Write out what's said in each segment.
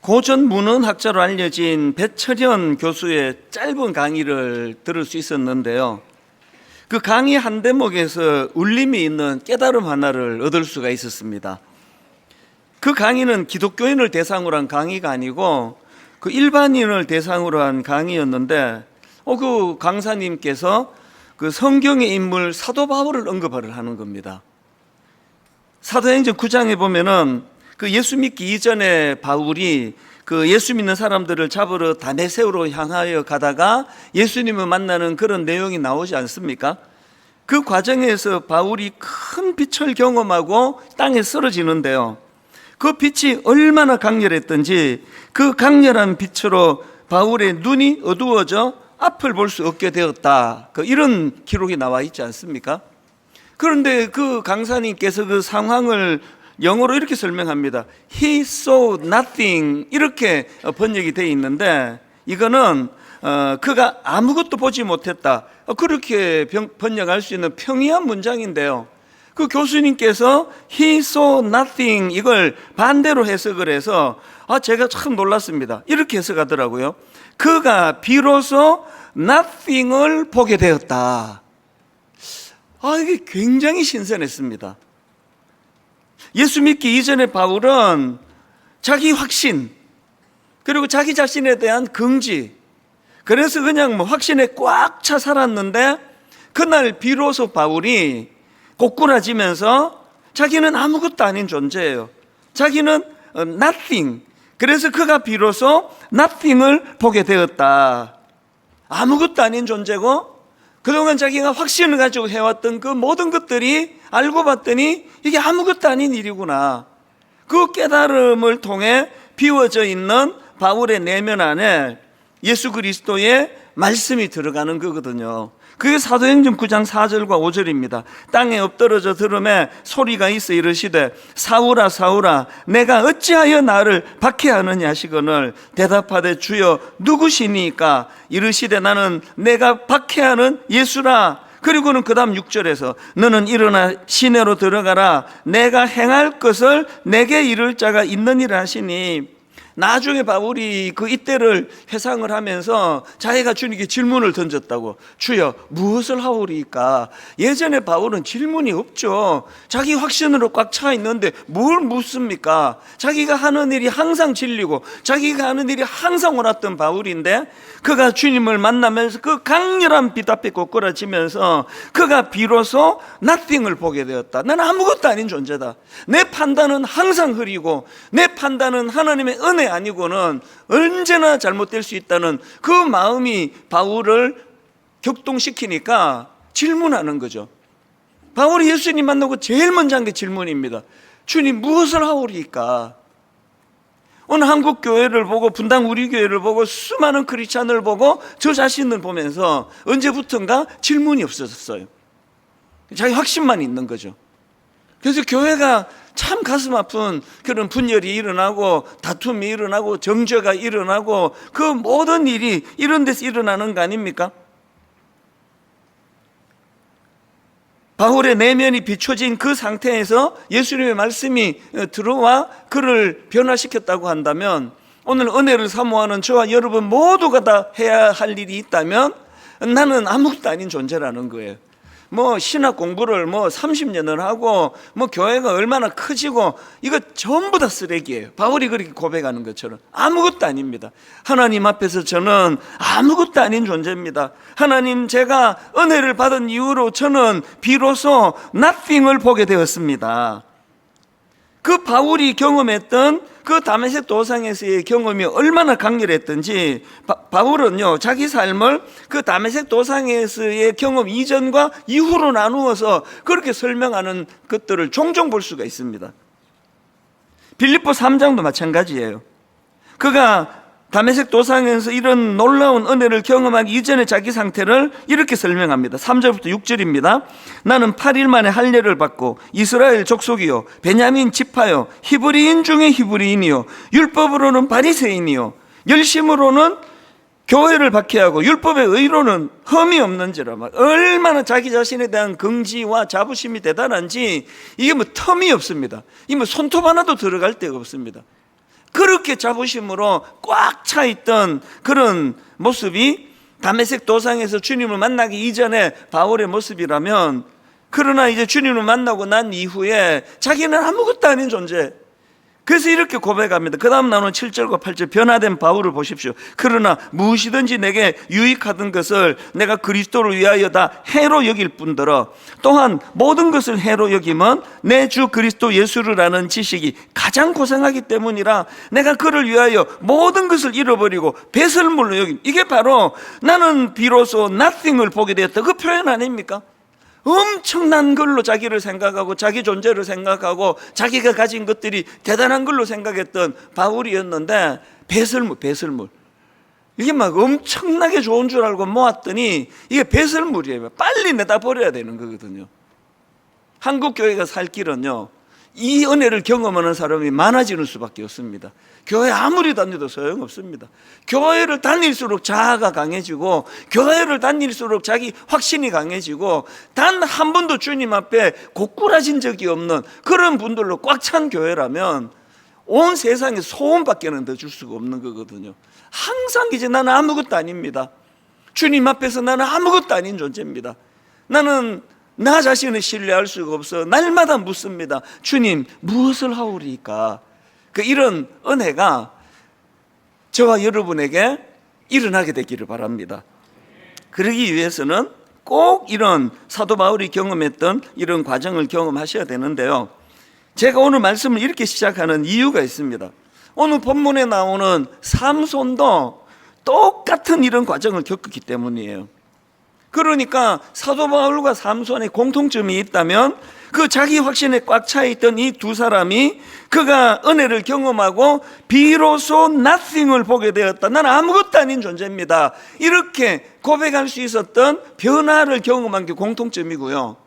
고전 문헌학자로 알려진 배철현 교수의 짧은 강의를 들을 수 있었는데요. 그 강의 한 대목에서 울림이 있는 깨달음 하나를 얻을 수가 있었습니다. 그 강의는 기독교인을 대상으로 한 강의가 아니고 그 일반인을 대상으로 한 강의였는데 그 강사님께서 그 성경의 인물 사도 바울을 언급을 하는 겁니다. 사도행전 9장에 보면은 그 예수 믿기 이전에 바울이 그 예수 믿는 사람들을 잡으러 다메섹으로 향하여 가다가 예수님을 만나는 그런 내용이 나오지 않습니까? 그 과정에서 바울이 큰 빛을 경험하고 땅에 쓰러지는데요. 그 빛이 얼마나 강렬했던지 그 강렬한 빛으로 바울의 눈이 어두워져 앞을 볼 수 없게 되었다. 이런 기록이 나와 있지 않습니까? 그런데 그 강사님께서 그 상황을 영어로 이렇게 설명합니다. He saw nothing 이렇게 번역이 되어 있는데 이거는 그가 아무것도 보지 못했다 그렇게 번역할 수 있는 평이한 문장인데요. 그 교수님께서 He saw nothing 이걸 반대로 해석을 해서 제가 참 놀랐습니다. 이렇게 해석하더라고요. 그가 비로소 nothing을 보게 되었다. 이게 굉장히 신선했습니다. 예수 믿기 이전에 바울은 자기 확신 그리고 자기 자신에 대한 긍지, 그래서 그냥 확신에 꽉 차 살았는데 그날 비로소 바울이 꼬꾸라지면서 자기는 아무것도 아닌 존재예요. 자기는 nothing. 그래서 그가 비로소 nothing을 보게 되었다. 아무것도 아닌 존재고 그동안 자기가 확신을 가지고 해왔던 그 모든 것들이 알고 봤더니 이게 아무것도 아닌 일이구나. 그 깨달음을 통해 비워져 있는 바울의 내면 안에 예수 그리스도의 말씀이 들어가는 거거든요. 그게 사도행전 9장 4절과 5절입니다. 땅에 엎드러져 들음에 소리가 있어 이르시되 사울아 사울아 내가 어찌하여 나를 박해하느냐 하시거늘 대답하되 주여 누구시니까 이르시되 나는 내가 박해하는 예수라. 그리고는 그 다음 6절에서 너는 일어나 시내로 들어가라 내가 행할 것을 내게 이를 자가 있느니라 하시니, 나중에 바울이 그 이때를 회상을 하면서 자기가 주님께 질문을 던졌다고. 주여 무엇을 하오리까? 예전에 바울은 질문이 없죠. 자기 확신으로 꽉 차 있는데 뭘 묻습니까? 자기가 하는 일이 항상 진리고 자기가 하는 일이 항상 옳았던 바울인데 그가 주님을 만나면서 그 강렬한 빛 앞에 꼬꾸라지면서 그가 비로소 nothing을 보게 되었다. 나는 아무것도 아닌 존재다. 내 판단은 항상 흐리고 내 판단은 하나님의 은혜 아니고는 언제나 잘못될 수 있다는 그 마음이 바울을 격동시키니까 질문하는 거죠. 바울이 예수님 만나고 제일 먼저 한 게 질문입니다. 주님 무엇을 하오리까? 오늘 한국 교회를 보고 분당 우리 교회를 보고 수많은 크리스찬을 보고 저 자신을 보면서 언제부턴가 질문이 없어졌어요. 자기 확신만 있는 거죠. 그래서 교회가 참 가슴 아픈 그런 분열이 일어나고 다툼이 일어나고 정죄가 일어나고 그 모든 일이 이런 데서 일어나는 거 아닙니까? 바울의 내면이 비춰진 그 상태에서 예수님의 말씀이 들어와 그를 변화시켰다고 한다면 오늘 은혜를 사모하는 저와 여러분 모두가 다 해야 할 일이 있다면 나는 아무것도 아닌 존재라는 거예요. 신학 공부를 30년을 하고 교회가 얼마나 커지고 이거 전부 다 쓰레기예요. 바울이 그렇게 고백하는 것처럼 아무것도 아닙니다. 하나님 앞에서 저는 아무것도 아닌 존재입니다. 하나님 제가 은혜를 받은 이후로 저는 비로소 nothing을 보게 되었습니다. 그 바울이 경험했던 그 다메섹 도상에서의 경험이 얼마나 강렬했던지 바울은요 자기 삶을 그 다메섹 도상에서의 경험 이전과 이후로 나누어서 그렇게 설명하는 것들을 종종 볼 수가 있습니다. 빌립보 3장도 마찬가지예요. 그가 다메섹 도상에서 이런 놀라운 은혜를 경험하기 이전의 자기 상태를 이렇게 설명합니다. 3절부터 6절입니다. 나는 8일 만에 할례를 받고 이스라엘 족속이요 베냐민 지파요 히브리인 중에 히브리인이요 율법으로는 바리새인이요 열심으로는 교회를 박해하고 율법의 의로는 흠이 없는지라. 얼마나 자기 자신에 대한 긍지와 자부심이 대단한지 이게 텀이 없습니다. 손톱 하나도 들어갈 데가 없습니다. 그렇게 자부심으로 꽉 차 있던 그런 모습이 다메섹 도상에서 주님을 만나기 이전에 바울의 모습이라면, 그러나 이제 주님을 만나고 난 이후에 자기는 아무것도 아닌 존재. 그래서 이렇게 고백합니다. 그 다음 나오는 7절과 8절, 변화된 바울을 보십시오. 그러나 무엇이든지 내게 유익하던 것을 내가 그리스도를 위하여 다 해로 여길 뿐더러 또한 모든 것을 해로 여김은 내 주 그리스도 예수를 아는 지식이 가장 고상하기 때문이라 내가 그를 위하여 모든 것을 잃어버리고 배설물로 여김. 이게 바로 나는 비로소 nothing을 보게 되었다, 그 표현 아닙니까? 엄청난 걸로 자기를 생각하고 자기 존재를 생각하고 자기가 가진 것들이 대단한 걸로 생각했던 바울이었는데, 배설물 이게 막 엄청나게 좋은 줄 알고 모았더니 이게 배설물이에요. 빨리 내다 버려야 되는 거거든요. 한국 교회가 살 길은요, 이 은혜를 경험하는 사람이 많아지는 수밖에 없습니다. 교회 아무리 다녀도 소용없습니다. 교회를 다닐수록 자아가 강해지고, 교회를 다닐수록 자기 확신이 강해지고, 단 한 번도 주님 앞에 고꾸라진 적이 없는 그런 분들로 꽉 찬 교회라면 온 세상에 소원밖에는 더 줄 수가 없는 거거든요. 항상 이제 나는 아무것도 아닙니다. 주님 앞에서 나는 아무것도 아닌 존재입니다. 나는 나 자신을 신뢰할 수가 없어 날마다 묻습니다. 주님, 무엇을 하오리까? 이런 은혜가 저와 여러분에게 일어나게 되기를 바랍니다. 그러기 위해서는 꼭 이런 사도 바울이 경험했던 이런 과정을 경험하셔야 되는데요, 제가 오늘 말씀을 이렇게 시작하는 이유가 있습니다. 오늘 본문에 나오는 삼손도 똑같은 이런 과정을 겪었기 때문이에요. 그러니까 사도 바울과 삼손의 공통점이 있다면 그 자기 확신에 꽉 차 있던 이 두 사람이 그가 은혜를 경험하고 비로소 nothing을 보게 되었다, 나는 아무것도 아닌 존재입니다, 이렇게 고백할 수 있었던 변화를 경험한 게 공통점이고요.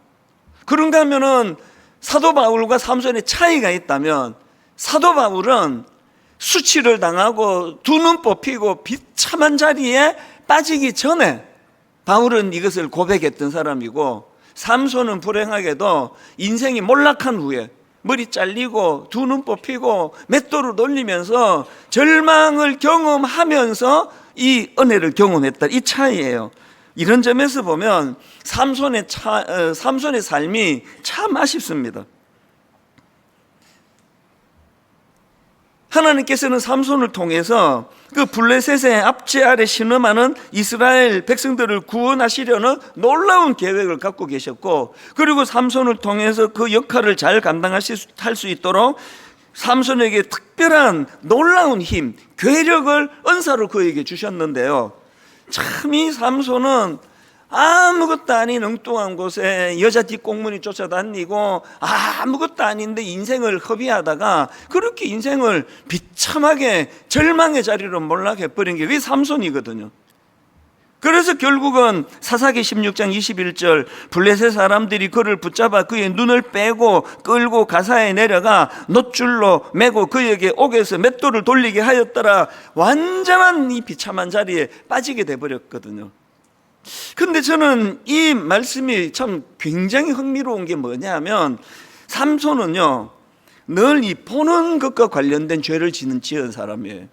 그런가 하면은 사도 바울과 삼손의 차이가 있다면, 사도 바울은 수치를 당하고 두 눈 뽑히고 비참한 자리에 빠지기 전에 바울은 이것을 고백했던 사람이고, 삼손은 불행하게도 인생이 몰락한 후에 머리 잘리고 두 눈 뽑히고 맷돌을 돌리면서 절망을 경험하면서 이 은혜를 경험했다, 이 차이예요. 이런 점에서 보면 삼손의 삶이 참 아쉽습니다. 하나님께서는 삼손을 통해서 그 블레셋의 압제 아래 신음하는 이스라엘 백성들을 구원하시려는 놀라운 계획을 갖고 계셨고, 그리고 삼손을 통해서 그 역할을 잘 감당할 수 있도록 삼손에게 특별한 놀라운 힘, 괴력을 은사로 그에게 주셨는데요, 참 이 삼손은 아무것도 아닌 엉뚱한 곳에 여자 뒷공문이 쫓아다니고 아무것도 아닌데 인생을 허비하다가 그렇게 인생을 비참하게 절망의 자리로 몰락해버린 게 왜 삼손이거든요. 그래서 결국은 사사기 16장 21절, 블레셋 사람들이 그를 붙잡아 그의 눈을 빼고 끌고 가사에 내려가 놋줄로 매고 그에게 옥에서 맷돌을 돌리게 하였더라, 완전한 이 비참한 자리에 빠지게 돼버렸거든요. 근데 저는 이 말씀이 참 굉장히 흥미로운 게 뭐냐면, 삼손은요 늘 이 보는 것과 관련된 죄를 지은 사람이에요.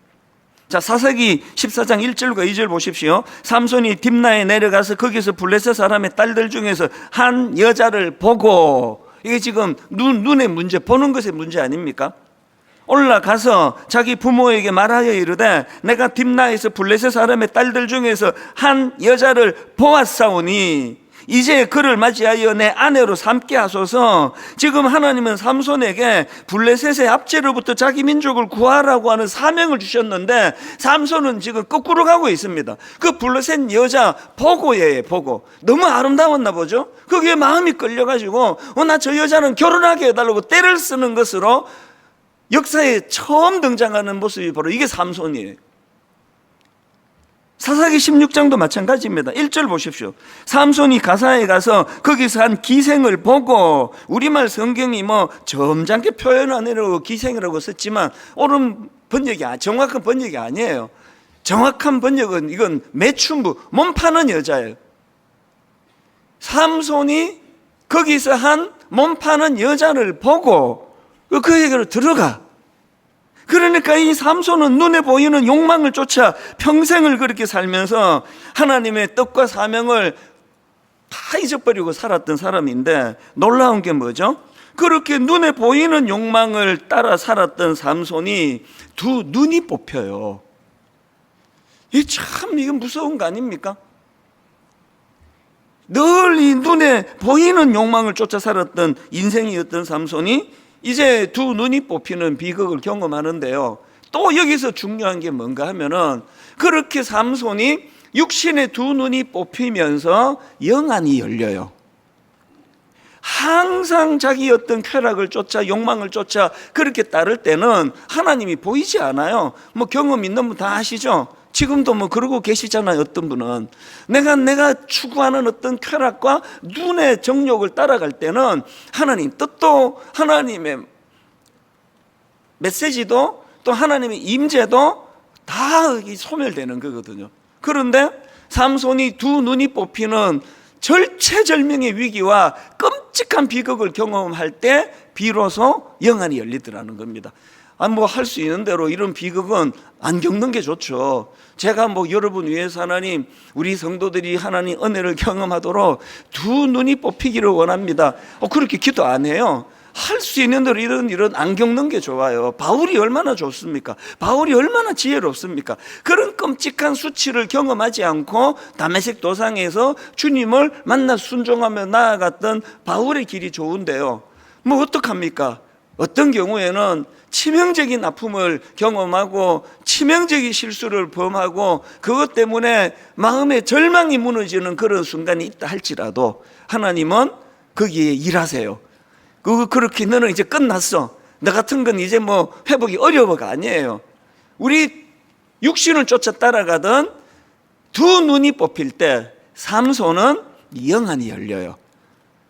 자, 사사기 14장 1절과 2절 보십시오. 삼손이 딥나에 내려가서 거기서 블레셋 사람의 딸들 중에서 한 여자를 보고, 이게 지금 눈의 문제, 보는 것의 문제 아닙니까? 올라가서 자기 부모에게 말하여 이르되 내가 딥나에서 블레셋 사람의 딸들 중에서 한 여자를 보았사오니 이제 그를 맞이하여 내 아내로 삼게 하소서. 지금 하나님은 삼손에게 블레셋의 압제로부터 자기 민족을 구하라고 하는 사명을 주셨는데, 삼손은 지금 거꾸로 가고 있습니다. 그 블레셋 여자 보고예요, 보고. 너무 아름다웠나 보죠. 거기에 마음이 끌려가지고 나 저 여자는 결혼하게 해달라고 떼를 쓰는 것으로 역사에 처음 등장하는 모습이 바로 이게 삼손이에요. 사사기 16장도 마찬가지입니다. 1절 보십시오. 삼손이 가사에 가서 거기서 한 기생을 보고, 우리말 성경이 점잖게 표현하느라고 기생이라고 썼지만 옳은 번역이, 정확한 번역이 아니에요. 정확한 번역은 이건 매춘부, 몸 파는 여자예요. 삼손이 거기서 한 몸 파는 여자를 보고 그에게로 들어가. 그러니까 이 삼손은 눈에 보이는 욕망을 쫓아 평생을 그렇게 살면서 하나님의 뜻과 사명을 다 잊어버리고 살았던 사람인데, 놀라운 게 뭐죠? 그렇게 눈에 보이는 욕망을 따라 살았던 삼손이 두 눈이 뽑혀요. 이게 무서운 거 아닙니까? 늘 이 눈에 보이는 욕망을 쫓아 살았던 인생이었던 삼손이 이제 두 눈이 뽑히는 비극을 경험하는데요. 또 여기서 중요한 게 뭔가 하면은, 그렇게 삼손이 육신의 두 눈이 뽑히면서 영안이 열려요. 항상 자기 어떤 쾌락을 쫓아, 욕망을 쫓아 그렇게 따를 때는 하나님이 보이지 않아요. 경험 있는 분 다 아시죠? 지금도 그러고 계시잖아요. 어떤 분은 내가 추구하는 어떤 쾌락과 눈의 정욕을 따라갈 때는 하나님 뜻도, 하나님의 메시지도, 또 하나님의 임재도 다 소멸되는 거거든요. 그런데 삼손이 두 눈이 뽑히는 절체절명의 위기와 끔찍한 비극을 경험할 때 비로소 영안이 열리더라는 겁니다. 할 수 있는 대로 이런 비극은 안 겪는 게 좋죠. 제가 여러분 위해서 하나님, 우리 성도들이 하나님 은혜를 경험하도록 두 눈이 뽑히기를 원합니다. 그렇게 기도 안 해요. 할 수 있는 대로 이런 안 겪는 게 좋아요. 바울이 얼마나 좋습니까? 바울이 얼마나 지혜롭습니까? 그런 끔찍한 수치를 경험하지 않고 다메섹 도상에서 주님을 만나 순종하며 나아갔던 바울의 길이 좋은데요, 어떡합니까? 어떤 경우에는 치명적인 아픔을 경험하고 치명적인 실수를 범하고 그것 때문에 마음의 절망이 무너지는 그런 순간이 있다 할지라도 하나님은 거기에 일하세요. 그렇게 너는 이제 끝났어. 너 같은 건 이제 회복이 어려워가 아니에요. 우리 육신을 쫓아 따라가던 두 눈이 뽑힐 때 삼손은 영안이 열려요.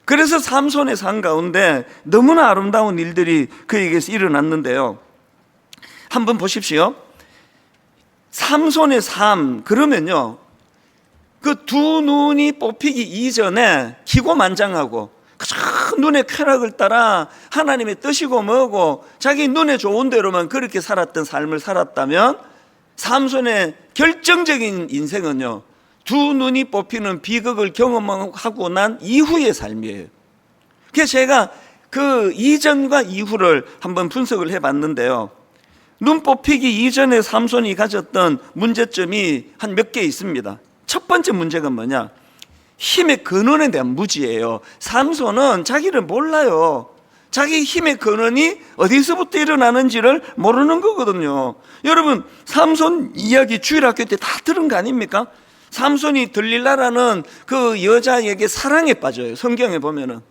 그래서 삼손의 삶 가운데 너무나 아름다운 일들이 그에게서 일어났는데요. 한번 보십시오. 삼손의 삶, 그러면요, 그 두 눈이 뽑히기 이전에 기고만장하고 눈의 쾌락을 따라 하나님의 뜻이고 뭐고 자기 눈에 좋은 대로만 그렇게 살았던 삶을 살았다면, 삼손의 결정적인 인생은요, 두 눈이 뽑히는 비극을 경험하고 난 이후의 삶이에요. 그래서 제가 그 이전과 이후를 한번 분석을 해봤는데요, 눈 뽑히기 이전에 삼손이 가졌던 문제점이 한 몇 개 있습니다. 첫 번째 문제가 뭐냐? 힘의 근원에 대한 무지예요. 삼손은 자기를 몰라요. 자기 힘의 근원이 어디서부터 일어나는지를 모르는 거거든요. 여러분, 삼손 이야기 주일학교 때 다 들은 거 아닙니까? 삼손이 들릴라라는 그 여자에게 사랑에 빠져요. 성경에 보면은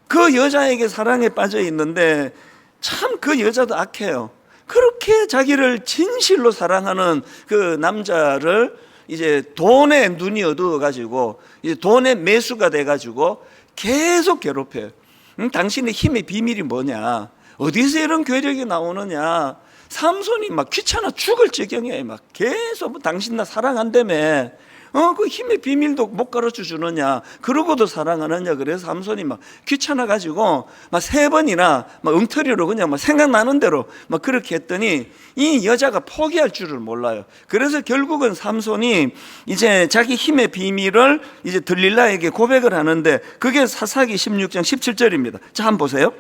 그 여자에게 사랑에 빠져 있는데, 참 그 여자도 악해요. 그렇게 자기를 진실로 사랑하는 그 남자를 이제 돈에 눈이 어두워가지고 이제 돈의 매수가 돼가지고 계속 괴롭혀요. 당신의 힘의 비밀이 뭐냐? 어디서 이런 괴력이 나오느냐? 삼손이 귀찮아 죽을 지경이에요. 계속 당신 나 사랑한다며. 그 힘의 비밀도 못 가르쳐 주느냐? 그러고도 사랑하느냐? 그래서 삼손이 귀찮아가지고 3번이나 엉터리로 그냥 생각나는 대로 그렇게 했더니 이 여자가 포기할 줄을 몰라요. 그래서 결국은 삼손이 이제 자기 힘의 비밀을 이제 들릴라에게 고백을 하는데, 그게 사사기 16장 17절입니다. 자, 한번 보세요.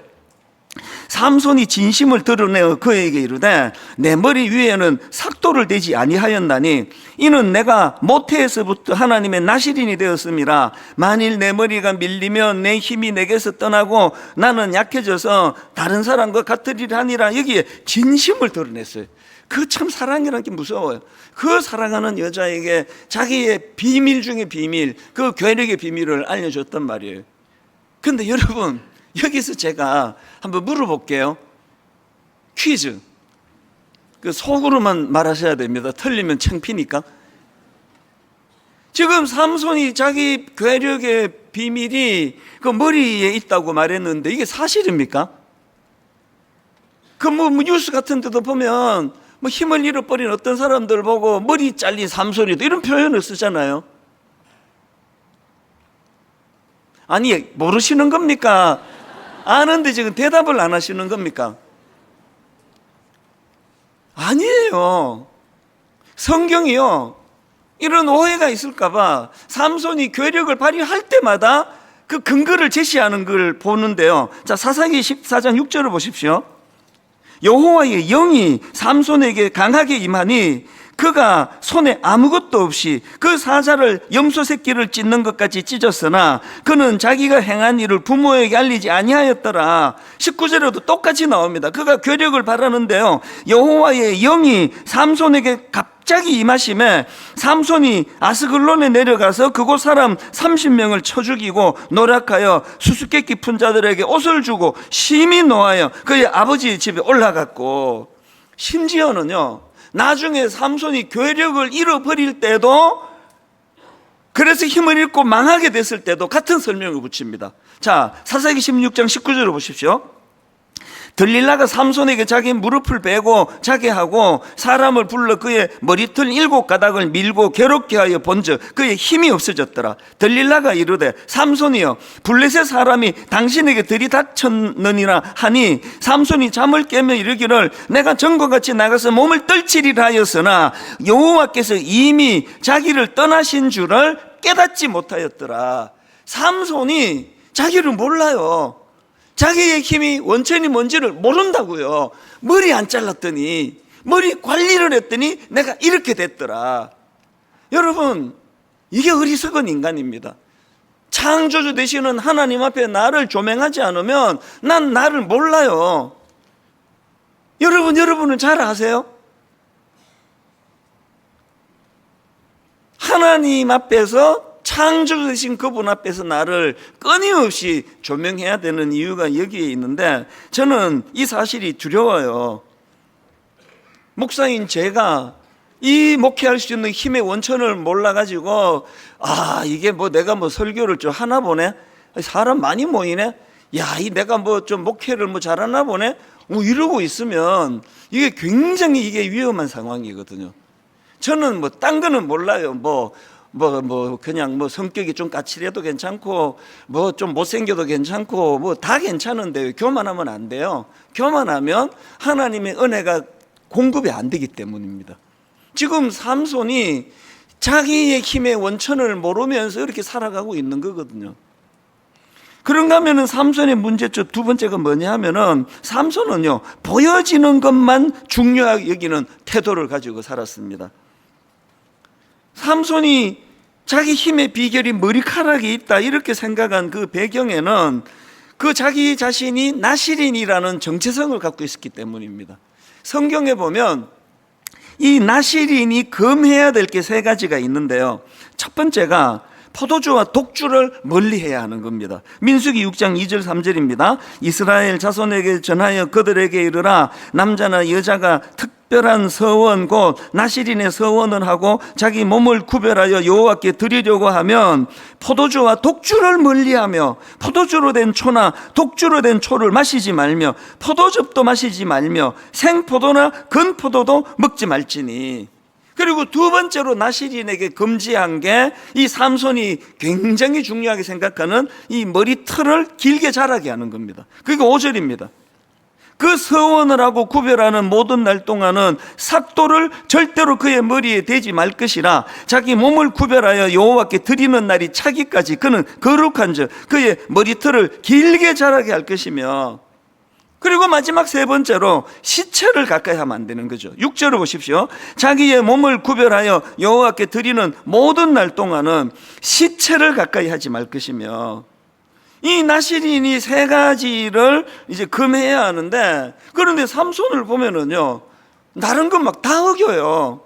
삼손이 진심을 드러내어 그에게 이르되, 내 머리 위에는 삭도를 대지 아니하였나니 이는 내가 모태에서부터 하나님의 나실인이 되었음이라. 만일 내 머리가 밀리면 내 힘이 내게서 떠나고 나는 약해져서 다른 사람과 같으리라 하니라. 여기에 진심을 드러냈어요. 그 참 사랑이라는 게 무서워요. 그 사랑하는 여자에게 자기의 비밀 중에 비밀, 그 괴력의 비밀을 알려줬단 말이에요. 근데 여러분, 여기서 제가 한번 물어볼게요. 퀴즈. 그 속으로만 말하셔야 됩니다. 틀리면 창피니까. 지금 삼손이 자기 괴력의 비밀이 그 머리에 있다고 말했는데 이게 사실입니까? 그 뉴스 같은 데도 보면 힘을 잃어버린 어떤 사람들 보고 머리 잘린 삼손이다 이런 표현을 쓰잖아요. 아니, 모르시는 겁니까? 아는데 지금 대답을 안 하시는 겁니까? 아니에요. 성경이요, 이런 오해가 있을까봐 삼손이 괴력을 발휘할 때마다 그 근거를 제시하는 걸 보는데요. 자, 사사기 14장 6절을 보십시오. 여호와의 영이 삼손에게 강하게 임하니 그가 손에 아무것도 없이 그 사자를 염소 새끼를 찢는 것까지 찢었으나 그는 자기가 행한 일을 부모에게 알리지 아니하였더라. 19절에도 똑같이 나옵니다. 그가 괴력을 발하는데요, 여호와의 영이 삼손에게 갑자기 임하심에 삼손이 아스글론에 내려가서 그곳 사람 30명을 쳐 죽이고 노력하여 수수께끼 푼 자들에게 옷을 주고 심히 노하여 그의 아버지 집에 올라갔고, 심지어는요, 나중에 삼손이 괴력을 잃어버릴 때도, 그래서 힘을 잃고 망하게 됐을 때도 같은 설명을 붙입니다. 자, 사사기 16장 19절을 보십시오. 들릴라가 삼손에게 자기 무릎을 베고 자게 하고 사람을 불러 그의 머리털 7가닥을 밀고 괴롭게 하여 본즉 그의 힘이 없어졌더라. 들릴라가 이르되 삼손이여, 블레셋 사람이 당신에게 들이닥쳤느니라 하니 삼손이 잠을 깨며 이르기를 내가 전과 같이 나가서 몸을 떨치리라 하였으나 여호와께서 이미 자기를 떠나신 줄을 깨닫지 못하였더라. 삼손이 자기를 몰라요. 자기의 힘이 원천이 뭔지를 모른다고요. 머리 안 잘랐더니, 머리 관리를 했더니 내가 이렇게 됐더라. 여러분, 이게 어리석은 인간입니다. 창조주 되시는 하나님 앞에 나를 조명하지 않으면 난 나를 몰라요. 여러분은 잘 아세요? 하나님 앞에서, 창조주 되신 그분 앞에서 나를 끊임없이 조명해야 되는 이유가 여기에 있는데, 저는 이 사실이 두려워요. 목사인 제가 이 목회할 수 있는 힘의 원천을 몰라가지고, 이게 뭐 내가 뭐 설교를 좀 하나 보네? 사람 많이 모이네? 내가 뭐 좀 목회를 뭐 잘하나 보네? 이러고 있으면 이게 굉장히 이게 위험한 상황이거든요. 저는 뭐 딴 거는 몰라요. 그냥 성격이 좀 까칠해도 괜찮고, 좀 못생겨도 괜찮고, 다 괜찮은데 교만하면 안 돼요. 교만하면 하나님의 은혜가 공급이 안 되기 때문입니다. 지금 삼손이 자기의 힘의 원천을 모르면서 이렇게 살아가고 있는 거거든요. 그런가 하면은 삼손의 문제점 두 번째가 뭐냐 하면은, 삼손은요, 보여지는 것만 중요하게 여기는 태도를 가지고 살았습니다. 삼손이 자기 힘의 비결이 머리카락에 있다 이렇게 생각한 그 배경에는 그 자기 자신이 나실인이라는 정체성을 갖고 있었기 때문입니다. 성경에 보면 이 나실인이 금해야 될 게 세 가지가 있는데요. 첫 번째가 포도주와 독주를 멀리해야 하는 겁니다. 민수기 6장 2절 3절입니다. 이스라엘 자손에게 전하여 그들에게 이르라. 남자나 여자가 특별한 서원 곧 나실인의 서원을 하고 자기 몸을 구별하여 여호와께 드리려고 하면 포도주와 독주를 멀리하며 포도주로 된 초나 독주로 된 초를 마시지 말며 포도즙도 마시지 말며 생포도나 건포도도 먹지 말지니. 그리고 두 번째로 나실인에게 금지한 게 이 삼손이 굉장히 중요하게 생각하는 이 머리털을 길게 자라게 하는 겁니다. 그게 5절입니다. 그 서원을 하고 구별하는 모든 날 동안은 삭도를 절대로 그의 머리에 대지 말 것이라. 자기 몸을 구별하여 여호와께 드리는 날이 차기까지 그는 거룩한 즉 그의 머리털을 길게 자라게 할 것이며, 그리고 마지막 세 번째로 시체를 가까이 하면 안 되는 거죠. 6절을 보십시오. 자기의 몸을 구별하여 여호와께 드리는 모든 날 동안은 시체를 가까이 하지 말 것이며, 이 나실인이 세 가지를 이제 금해야 하는데, 그런데 삼손을 보면은요, 다른 건 막 다 어겨요.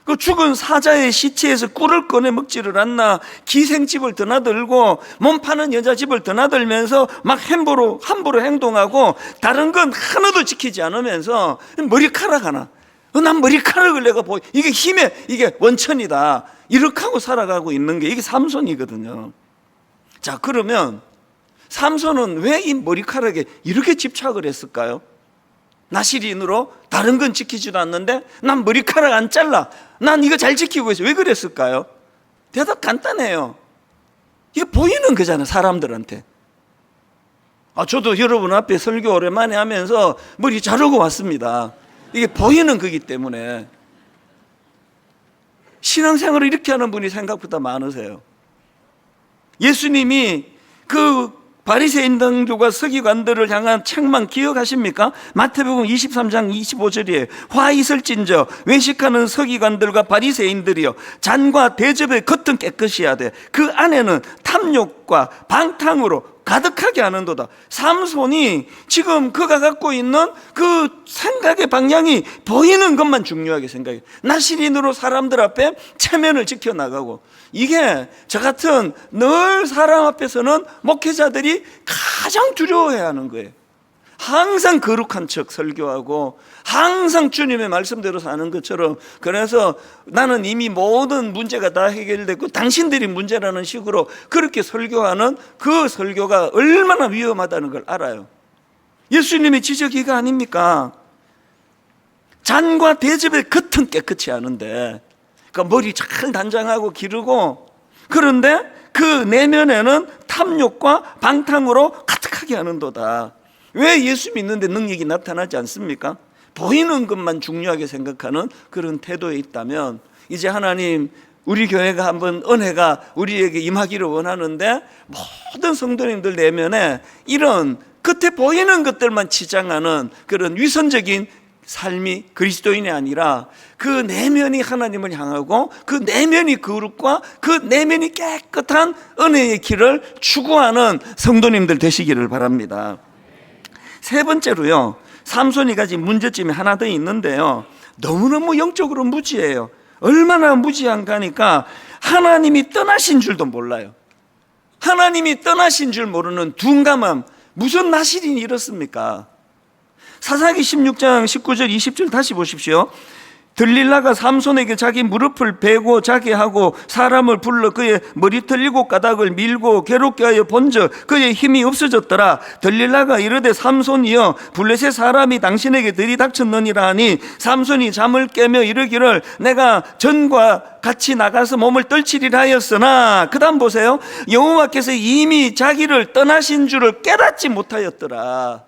그 죽은 사자의 시체에서 꿀을 꺼내 먹지를 않나, 기생집을 드나들고 몸 파는 여자 집을 드나들면서 막 함부로 행동하고 다른 건 하나도 지키지 않으면서 머리카락 하나, 난 머리카락을 내가 이게 힘의 이게 원천이다 이렇게 하고 살아가고 있는 게 이게 삼손이거든요. 자, 그러면 삼손은 왜 이 머리카락에 이렇게 집착을 했을까요? 나실인으로 다른 건 지키지도 않는데 난 머리카락 안 잘라, 난 이거 잘 지키고 있어. 왜 그랬을까요? 대답 간단해요. 이게 보이는 거잖아요, 사람들한테. 저도 여러분 앞에 설교 오랜만에 하면서 머리 자르고 왔습니다. 이게 보이는 거기 때문에. 신앙생활을 이렇게 하는 분이 생각보다 많으세요. 예수님이 그 바리새인들과 서기관들을 향한 책망 기억하십니까? 마태복음 23장 25절이에요. 화 있을진저 외식하는 서기관들과 바리새인들이여, 잔과 대접의 겉은 깨끗이 하되 그 안에는 탐욕과 방탕으로 가득하게 하는도다. 삼손이 지금 그가 갖고 있는 그 생각의 방향이 보이는 것만 중요하게 생각해요. 나시린으로 사람들 앞에 체면을 지켜나가고, 이게 저 같은 늘 사람 앞에서는 목회자들이 가장 두려워해야 하는 거예요. 항상 거룩한 척 설교하고 항상 주님의 말씀대로 사는 것처럼, 그래서 나는 이미 모든 문제가 다 해결됐고 당신들이 문제라는 식으로 그렇게 설교하는 그 설교가 얼마나 위험하다는 걸 알아요. 예수님의 지적이가 아닙니까? 잔과 대접의 겉은 깨끗이 하는데, 그러니까 머리 잘 단장하고 기르고, 그런데 그 내면에는 탐욕과 방탕으로 가득하게 하는도다. 왜 예수 믿는데 능력이 나타나지 않습니까? 보이는 것만 중요하게 생각하는 그런 태도에 있다면, 이제 하나님 우리 교회가 한번 은혜가 우리에게 임하기를 원하는데, 모든 성도님들 내면에 이런 겉에 보이는 것들만 치장하는 그런 위선적인 삶이 그리스도인이 아니라 그 내면이 하나님을 향하고 그 내면이 거룩과 그 내면이 깨끗한 은혜의 길을 추구하는 성도님들 되시기를 바랍니다. 세 번째로요, 삼손이 가진 문제점이 하나 더 있는데요, 너무너무 영적으로 무지해요. 얼마나 무지한가 하니까 하나님이 떠나신 줄도 몰라요. 하나님이 떠나신 줄 모르는 둔감함. 무슨 나시린이 이렇습니까? 사사기 16장 19절 20절 다시 보십시오. 들릴라가 삼손에게 자기 무릎을 베고 자게 하고 사람을 불러 그의 머리털 7가닥을 밀고 괴롭게 하여 본즉 그의 힘이 없어졌더라. 들릴라가 이르되 삼손이여, 블레셋 사람이 당신에게 들이닥쳤느니라 하니, 삼손이 잠을 깨며 이르기를 내가 전과 같이 나가서 몸을 떨치리라 하였으나, 그 다음 보세요. 여호와께서 이미 자기를 떠나신 줄을 깨닫지 못하였더라.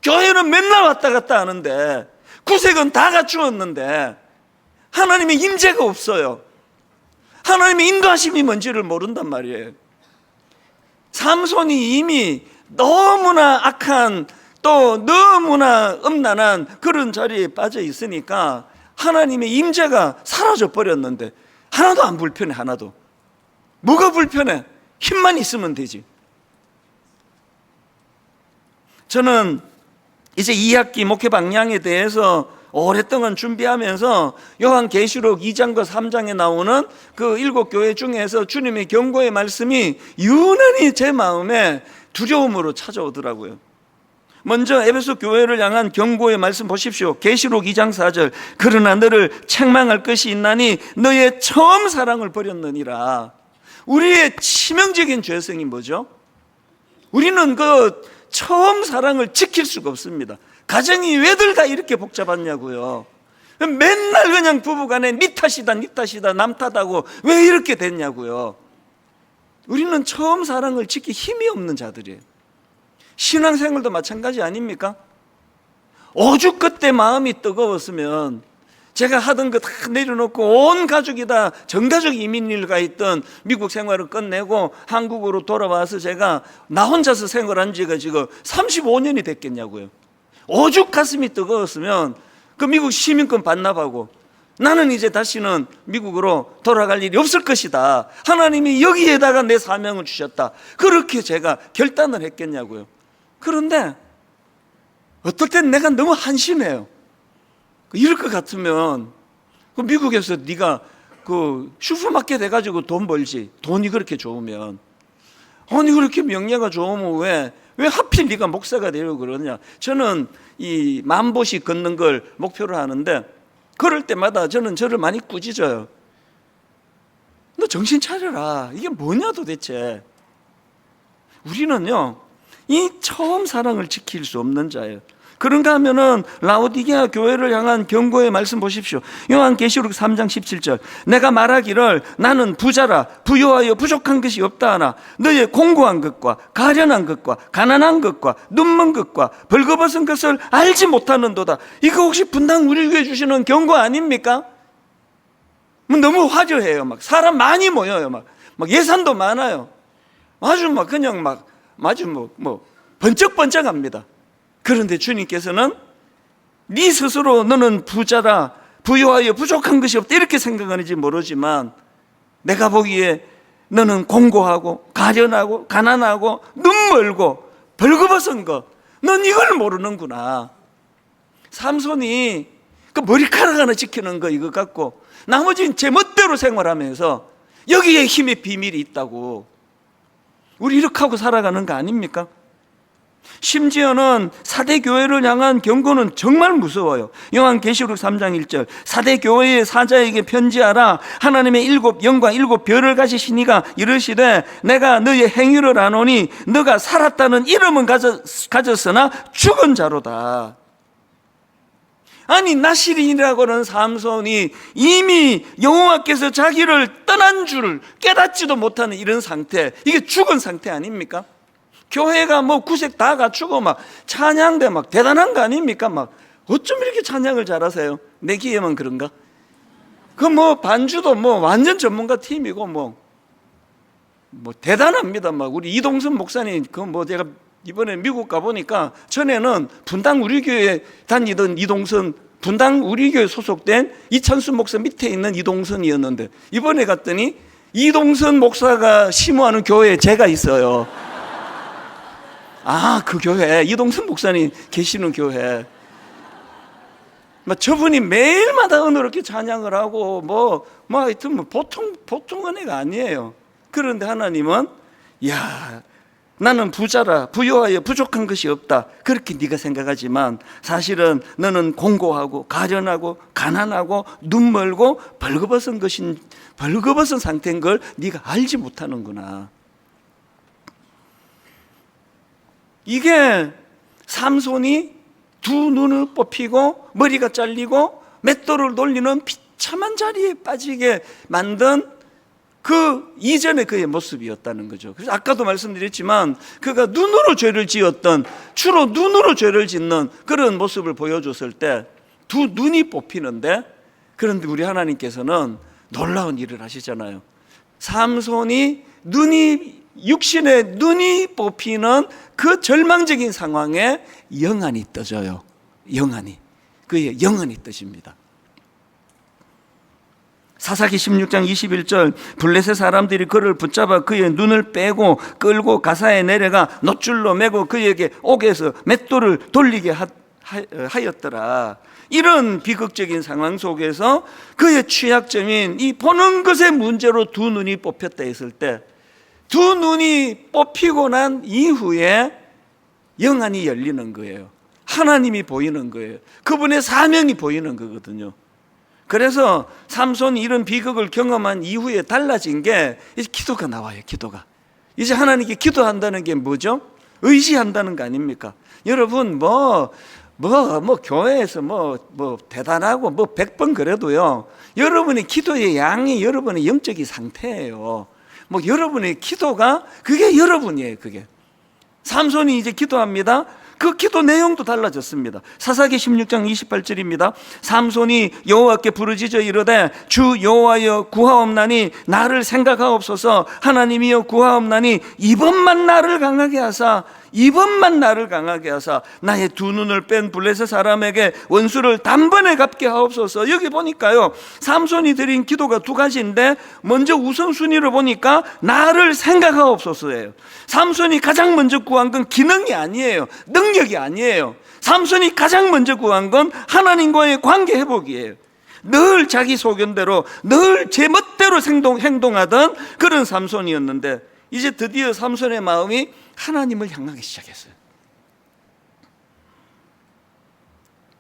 교회는 맨날 왔다 갔다 하는데, 구색은 다 갖추었는데 하나님의 임재가 없어요. 하나님의 인도하심이 뭔지를 모른단 말이에요. 삼손이 이미 너무나 악한, 또 너무나 음란한 그런 자리에 빠져 있으니까 하나님의 임재가 사라져 버렸는데 하나도 안 불편해. 하나도. 뭐가 불편해? 힘만 있으면 되지. 저는 이제 2학기 목회 방향에 대해서 오랫동안 준비하면서 요한계시록 2장과 3장에 나오는 그 7교회 중에서 주님의 경고의 말씀이 유난히 제 마음에 두려움으로 찾아오더라고요. 먼저 에베소 교회를 향한 경고의 말씀 보십시오. 계시록 2장 4절. 그러나 너를 책망할 것이 있나니 너의 처음 사랑을 버렸느니라. 우리의 치명적인 죄성이 뭐죠? 우리는 그 처음 사랑을 지킬 수가 없습니다. 가정이 왜들 다 이렇게 복잡하냐고요. 맨날 그냥 부부간에 니 탓이다 니 탓이다 남 탓하고 왜 이렇게 됐냐고요. 우리는 처음 사랑을 지킬 힘이 없는 자들이에요. 신앙생활도 마찬가지 아닙니까? 오죽 그때 마음이 뜨거웠으면 제가 하던 거 다 내려놓고 온 가족이 다 전가족 이민을 가 있던 미국 생활을 끝내고 한국으로 돌아와서 제가 나 혼자서 생활한 지가 지금 35년이 됐겠냐고요. 오죽 가슴이 뜨거웠으면 그 미국 시민권 반납하고 나는 이제 다시는 미국으로 돌아갈 일이 없을 것이다. 하나님이 여기에다가 내 사명을 주셨다. 그렇게 제가 결단을 했겠냐고요. 그런데 어떨 땐 내가 너무 한심해요. 이럴 것 같으면 그 미국에서 네가 그 슈퍼마켓 해가지고 돈 벌지. 돈이 그렇게 좋으면. 아니 그렇게 명예가 좋으면 왜 하필 네가 목사가 되려고 그러냐. 저는 이 10,000보씩 걷는 걸 목표로 하는데 그럴 때마다 저는 저를 많이 꾸짖어요. 너 정신 차려라. 이게 뭐냐 도대체. 우리는요 이 처음 사랑을 지킬 수 없는 자예요. 그런가 하면은 라오디게아 교회를 향한 경고의 말씀 보십시오. 요한계시록 3장 17절. 내가 말하기를 나는 부자라 부요하여 부족한 것이 없다 하나 너의 공고한 것과 가련한 것과 가난한 것과 눈먼 것과 벌거벗은 것을 알지 못하는도다. 이거 혹시 분당 우리 교회 주시는 경고 아닙니까? 너무 화려해요. 막 사람 많이 모여요. 막 예산도 많아요. 아주 막 그냥 막 아주 뭐 번쩍번쩍합니다. 그런데 주님께서는 네 스스로 너는 부자라 부요하여 부족한 것이 없다 이렇게 생각하는지 모르지만 내가 보기에 너는 공고하고 가련하고 가난하고 눈멀고 벌거벗은 것, 넌 이걸 모르는구나. 삼손이 그 머리카락 하나 지키는 거 이거 갖고 나머지는 제 멋대로 생활하면서 여기에 힘의 비밀이 있다고. 우리 이렇게 하고 살아가는 거 아닙니까? 심지어는 사대 교회를 향한 경고는 정말 무서워요. 요한계시록 3장 1절. 사대 교회의 사자에게 편지하라. 하나님의 7 영과 7 별을 가지시니가 이르시되 내가 너의 행위를 아노니 너가 살았다는 이름은 가졌으나 죽은 자로다. 아니 나시린이라고는 삼손이 이미 여호와께서 자기를 떠난 줄을 깨닫지도 못하는 이런 상태, 이게 죽은 상태 아닙니까? 교회가 뭐 구색 다 갖추고 막 찬양대 막 대단한 거 아닙니까? 막 어쩜 이렇게 찬양을 잘하세요? 내 기회만 그런가? 그 뭐 반주도 뭐 완전 전문가 팀이고 뭐 대단합니다. 막 우리 이동선 목사님 그 뭐 제가 이번에 미국 가보니까 전에는 분당 우리 교회 다니던 이동선, 분당 우리 교회 소속된 이찬수 목사 밑에 있는 이동선이었는데 이번에 갔더니 이동선 목사가 심호하는 교회에 제가 있어요. 아, 그 교회, 이동선 목사님 계시는 교회. 저분이 매일마다 은혜롭게 찬양을 하고 하여튼 보통 은혜가 아니에요. 그런데 하나님은 야, 나는 부자라 부요하여 부족한 것이 없다 그렇게 네가 생각하지만 사실은 너는 공고하고 가련하고 가난하고 눈멀고 벌거벗은 상태인 걸 네가 알지 못하는구나. 이게 삼손이 두 눈을 뽑히고 머리가 잘리고 맷돌을 돌리는 비참한 자리에 빠지게 만든 그 이전의 그의 모습이었다는 거죠. 그래서 아까도 말씀드렸지만 그가 눈으로 죄를 지었던, 주로 눈으로 죄를 짓는 그런 모습을 보여줬을 때 두 눈이 뽑히는데, 그런데 우리 하나님께서는 놀라운 일을 하시잖아요. 삼손이 육신의 눈이 뽑히는 그 절망적인 상황에 영안이 떠져요. 영안이, 그의 영안이 떠집니다. 사사기 16장 21절 블레셋 사람들이 그를 붙잡아 그의 눈을 빼고 끌고 가사에 내려가 놋줄로 매고 그에게 옥에서 맷돌을 돌리게 하였더라. 이런 비극적인 상황 속에서 그의 취약점인 이 보는 것의 문제로 두 눈이 뽑혔다 했을 때 두 눈이 뽑히고 난 이후에 영안이 열리는 거예요. 하나님이 보이는 거예요. 그분의 사명이 보이는 거거든요. 그래서 삼손이 이런 비극을 경험한 이후에 달라진 게 이제 기도가 나와요. 기도가 이제 하나님께 기도한다는 게 뭐죠? 의지한다는 거 아닙니까? 여러분 교회에서 대단하고 100번 그래도요, 여러분의 기도의 양이 여러분의 영적인 상태예요. 여러분의 기도가 그게 여러분이에요. 그게 삼손이 이제 기도합니다. 그 기도 내용도 달라졌습니다. 사사기 16장 28절입니다. 삼손이 여호와께 부르짖어 이르되 주 여호와여 구하옵나니 나를 생각하옵소서. 하나님이여 구하옵나니 이번만 나를 강하게 하사 나의 두 눈을 뺀 블레셋 사람에게 원수를 단번에 갚게 하옵소서. 여기 보니까요, 삼손이 드린 기도가 두 가지인데 먼저 우선순위를 보니까 나를 생각하옵소서예요. 삼손이 가장 먼저 구한 건 기능이 아니에요. 능력이 아니에요. 삼손이 가장 먼저 구한 건 하나님과의 관계 회복이에요. 늘 자기 소견대로 늘 제 멋대로 행동하던 그런 삼손이었는데 이제 드디어 삼손의 마음이 하나님을 향하기 시작했어요.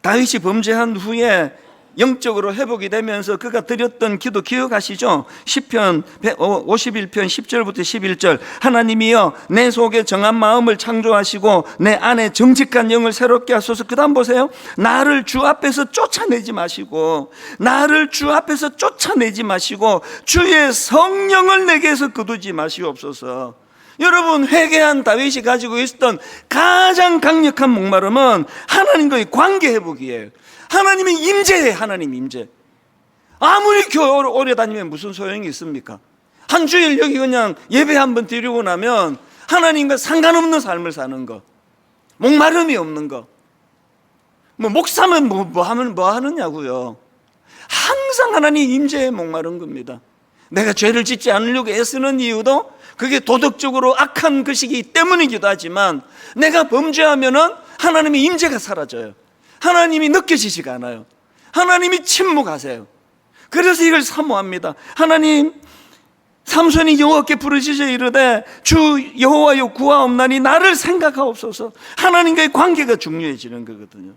다윗이 범죄한 후에 영적으로 회복이 되면서 그가 드렸던 기도 기억하시죠? 시편 51편 10절부터 11절. 하나님이여 내 속에 정한 마음을 창조하시고 내 안에 정직한 영을 새롭게 하소서. 그 다음 보세요. 나를 주 앞에서 쫓아내지 마시고 주의 성령을 내게서 거두지 마시옵소서. 여러분, 회개한 다윗이 가지고 있었던 가장 강력한 목마름은 하나님과의 관계 회복이에요. 하나님의 임재예요. 하나님 임재. 아무리 교회를 오래 다니면 무슨 소용이 있습니까? 한 주일 여기 그냥 예배 한번 드리고 나면 하나님과 상관없는 삶을 사는 거, 목마름이 없는 거. 목사면 뭐 하느냐고요. 항상 하나님 임재에 목마른 겁니다. 내가 죄를 짓지 않으려고 애쓰는 이유도 그게 도덕적으로 악한 것이기 때문이기도 하지만, 내가 범죄하면은 하나님의 임재가 사라져요. 하나님이 느껴지지가 않아요. 하나님이 침묵하세요. 그래서 이걸 사모합니다. 하나님, 삼손이 여호와께 부르짖어 이르되 주 여호와여 구하옵나니 나를 생각하옵소서. 하나님과의 관계가 중요해지는 거거든요.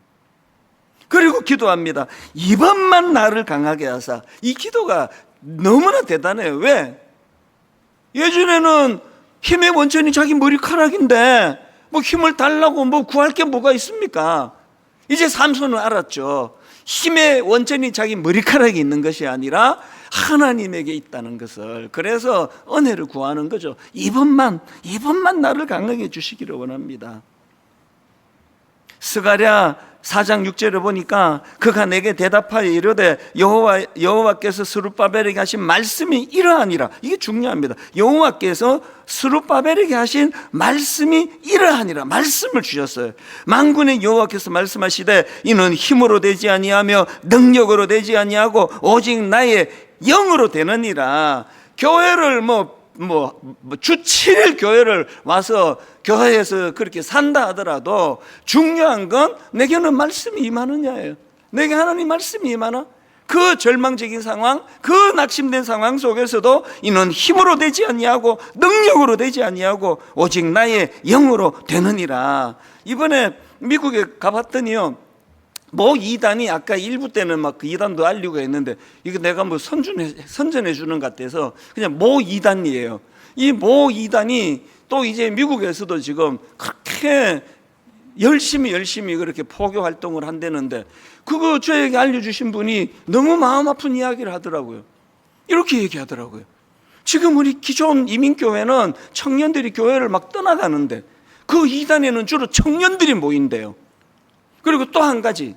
그리고 기도합니다. 이번만 나를 강하게 하사. 이 기도가 너무나 대단해요. 왜? 예전에는 힘의 원천이 자기 머리카락인데 뭐 힘을 달라고 뭐 구할 게 뭐가 있습니까? 이제 삼손은 알았죠. 힘의 원천이 자기 머리카락에 있는 것이 아니라 하나님에게 있다는 것을. 그래서 은혜를 구하는 거죠. 이번만 나를 강하게 해주시기를 원합니다. 스가랴 4장 6절에 보니까 그가 내게 대답하여 이르되 여호와께서 스룹바벨에게 하신 말씀이 이러하니라. 이게 중요합니다. 여호와께서 스룹바벨에게 하신 말씀이 이러하니라. 말씀을 주셨어요. 만군의 여호와께서 말씀하시되 이는 힘으로 되지 아니하며 능력으로 되지 아니하고 오직 나의 영으로 되느니라. 교회를 주 7일 교회를 와서 교회에서 그렇게 산다 하더라도 중요한 건 내게는 말씀이 임하느냐예요. 내게 하나님 말씀이 임하나? 그 절망적인 상황, 그 낙심된 상황 속에서도 이는 힘으로 되지 아니하고 능력으로 되지 아니하고 오직 나의 영으로 되느니라. 이번에 미국에 가봤더니요, 이단이 아까 1부 때는 막 그 이단도 알리고 했는데, 이거 내가 선전해 주는 것 같아서 그냥 이단이에요. 이 이단이 또 이제 미국에서도 지금 그렇게 열심히 그렇게 포교 활동을 한다는데, 그거 저에게 알려주신 분이 너무 마음 아픈 이야기를 하더라고요. 이렇게 얘기하더라고요. 지금 우리 기존 이민교회는 청년들이 교회를 막 떠나가는데 그 이단에는 주로 청년들이 모인대요. 그리고 또 한 가지,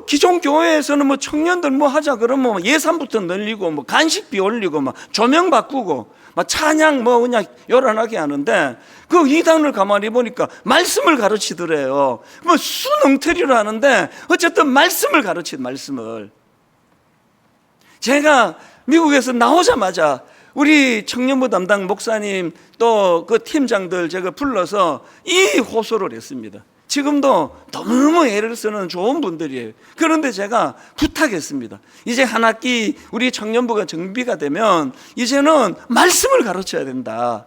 기존 교회에서는 청년들 하자 그러면 예산부터 늘리고 간식비 올리고 조명 바꾸고 찬양 그냥 요란하게 하는데, 그 이단을 가만히 보니까 말씀을 가르치더래요. 수능태리를 하는데 어쨌든 말씀을 말씀을. 제가 미국에서 나오자마자 우리 청년부 담당 목사님 또 그 팀장들 제가 불러서 이 호소를 했습니다. 지금도 너무 애를 쓰는 좋은 분들이에요. 그런데 제가 부탁했습니다. 이제 한 학기 우리 청년부가 정비가 되면 이제는 말씀을 가르쳐야 된다.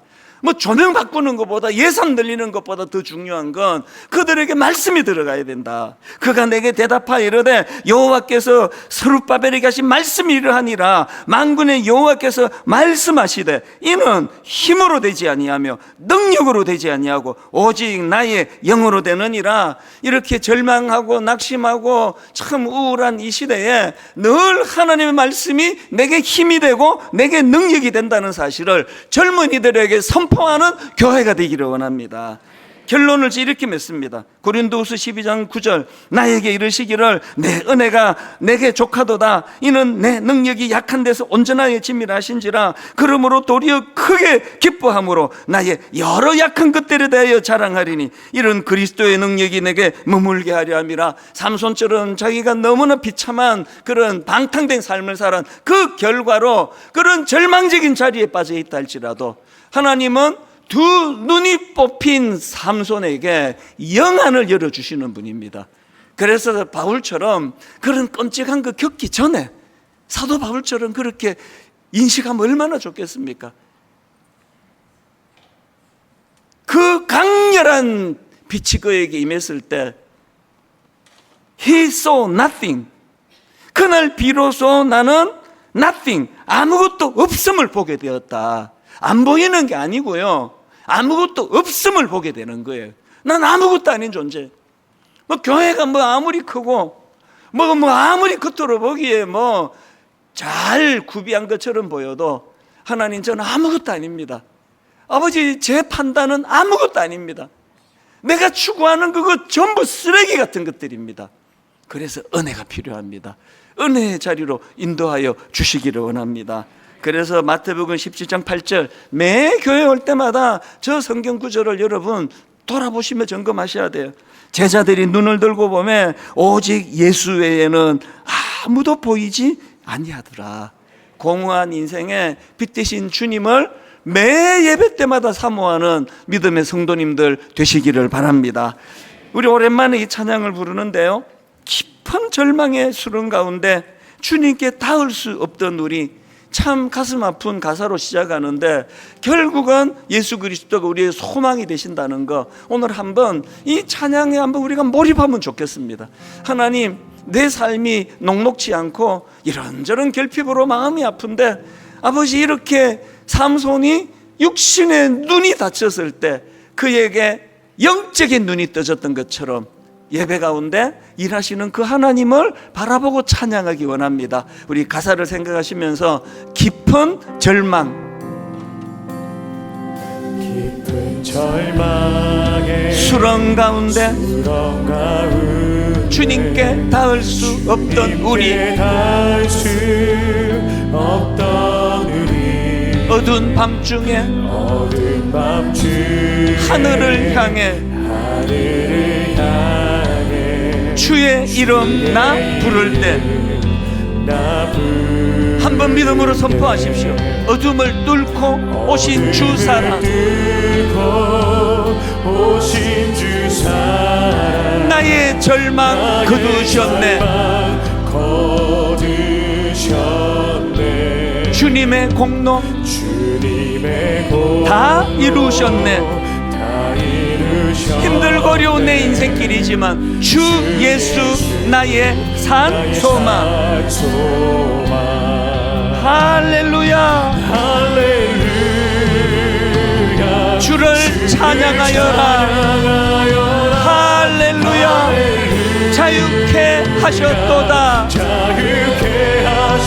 조명 바꾸는 것보다, 예산 늘리는 것보다 더 중요한 건 그들에게 말씀이 들어가야 된다. 그가 내게 대답하여 이르되 여호와께서 스룹바벨에게 하신 말씀이 이러하니라. 만군의 여호와께서 말씀하시되 이는 힘으로 되지 아니하며 능력으로 되지 아니하고 오직 나의 영으로 되느니라. 이렇게 절망하고 낙심하고 참 우울한 이 시대에 늘 하나님의 말씀이 내게 힘이 되고 내게 능력이 된다는 사실을 젊은이들에게 선포하는 교회가 되기를 원합니다. 결론을 이렇게 맺습니다. 고린도후서 12장 9절. 나에게 이르시기를 내 은혜가 내게 족하도다. 이는 내 능력이 약한 데서 온전하게 진밀하신지라. 그러므로 도리어 크게 기뻐함으로 나의 여러 약한 것들에 대하여 자랑하리니 이런 그리스도의 능력이 내게 머물게 하려 함이라. 삼손처럼 자기가 너무나 비참한 그런 방탕된 삶을 살은 그 결과로 그런 절망적인 자리에 빠져 있다 할지라도 하나님은 두 눈이 뽑힌 삼손에게 영안을 열어주시는 분입니다. 그래서 바울처럼 그런 끔찍한 거 겪기 전에 사도 바울처럼 그렇게 인식하면 얼마나 좋겠습니까? 그 강렬한 빛이 그에게 임했을 때 He saw nothing. 그날 비로소 나는 nothing, 아무것도 없음을 보게 되었다. 안 보이는 게 아니고요, 아무것도 없음을 보게 되는 거예요. 난 아무것도 아닌 존재. 뭐 교회가 뭐 아무리 크고 뭐 아무리 겉으로 보기에 뭐 잘 구비한 것처럼 보여도 하나님, 저는 아무것도 아닙니다. 아버지, 제 판단은 아무것도 아닙니다. 내가 추구하는 그거 전부 쓰레기 같은 것들입니다. 그래서 은혜가 필요합니다. 은혜의 자리로 인도하여 주시기를 원합니다. 그래서 마태복음 17장 8절, 매 교회 올 때마다 저 성경 구절을 여러분 돌아보시며 점검하셔야 돼요. 제자들이 눈을 들고 보면 오직 예수 외에는 아무도 보이지 아니하더라. 공허한 인생에 빛 되신 주님을 매 예배 때마다 사모하는 믿음의 성도님들 되시기를 바랍니다. 우리 오랜만에 이 찬양을 부르는데요, 깊은 절망의 수렁 가운데 주님께 닿을 수 없던 우리, 참 가슴 아픈 가사로 시작하는데 결국은 예수 그리스도가 우리의 소망이 되신다는 거, 오늘 한번 이 찬양에 한번 우리가 몰입하면 좋겠습니다. 하나님, 내 삶이 녹록지 않고 이런저런 결핍으로 마음이 아픈데 아버지, 이렇게 삼손이 육신의 눈이 닫혔을 때 그에게 영적인 눈이 떠졌던 것처럼 예배 가운데 일하시는 그 하나님을 바라보고 찬양하기 원합니다. 우리 가사를 생각하시면서 깊은 절망, 깊은 절망에 수렁 가운데 주님께 닿을 수 없던 우리, 어두운 밤중에 하늘을 향해 주의 이름 나 부를 때 한번 믿음으로 선포하십시오. 어둠을 뚫고 오신 주 사랑, 나의 절망 거두셨네. 주님의 공로 다 이루셨네. 힘들고 어려운 내 인생길이지만 주 예수 나의 산 소망. 할렐루야, 주를 찬양하여라. 할렐루야, 자유케 하셨도다.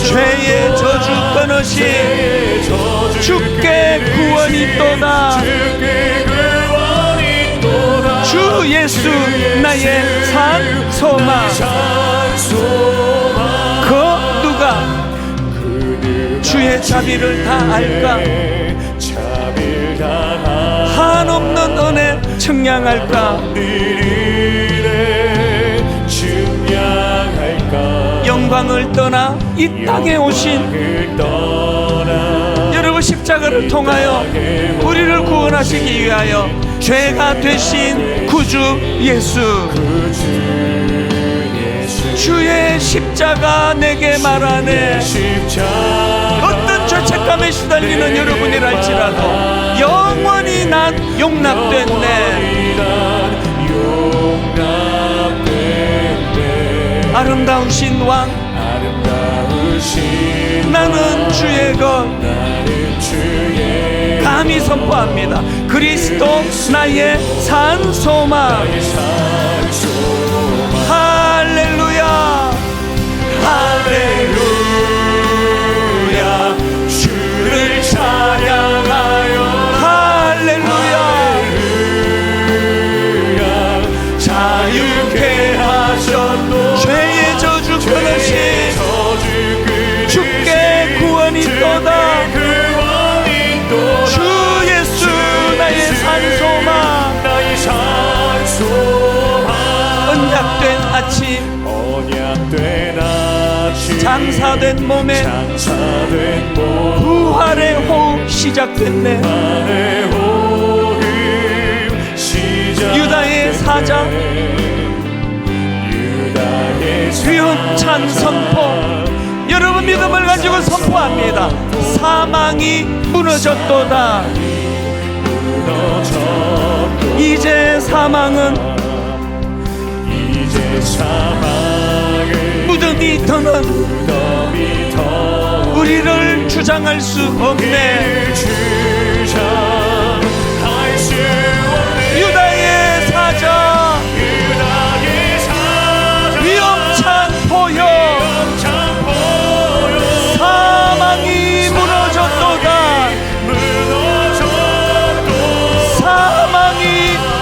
죄의 저주 끊으시 주께 구원이 있도다. 주 예수 나의 산 소망. 그 누가 주의 자비를 다 알까? 한없는 은혜 청량할까? 영광을 떠나 이 땅에 오신 여러분, 십자가를 통하여 우리를 구원하시기 위하여 죄가 되신 구주 예수, 주의 십자가 내게 말하네. 어떤 죄책감에 시달리는 여러분이랄지라도 영원히 난 용납됐네. 아름다우신 왕, 나는 주의 것 감히 선포합니다. 그리스도 나의 산 소망. 할렐루야, 할렐루야, 주를 찬양하여. 할렐루야, 자유케 하셨도 죄의 저주 끊으시 주께 구원이 있도다. 주 예수 나의 산소망. 언약된 아침, 장사된 몸에 부활의 호흡 시작됐네. 유다의 사자, 귀환찬 선포. 여러분, 믿음을 가지고 선포합니다. 사망이 무너졌도다. 이제 사망은 더는 무덤이 더 우리를 주장할 수 없네. 주장할 수 없네. 유다의 사자 유다의 사자 위험찬 포효 위험찬 포효 사망이 무너졌도다. 무너졌도 사망이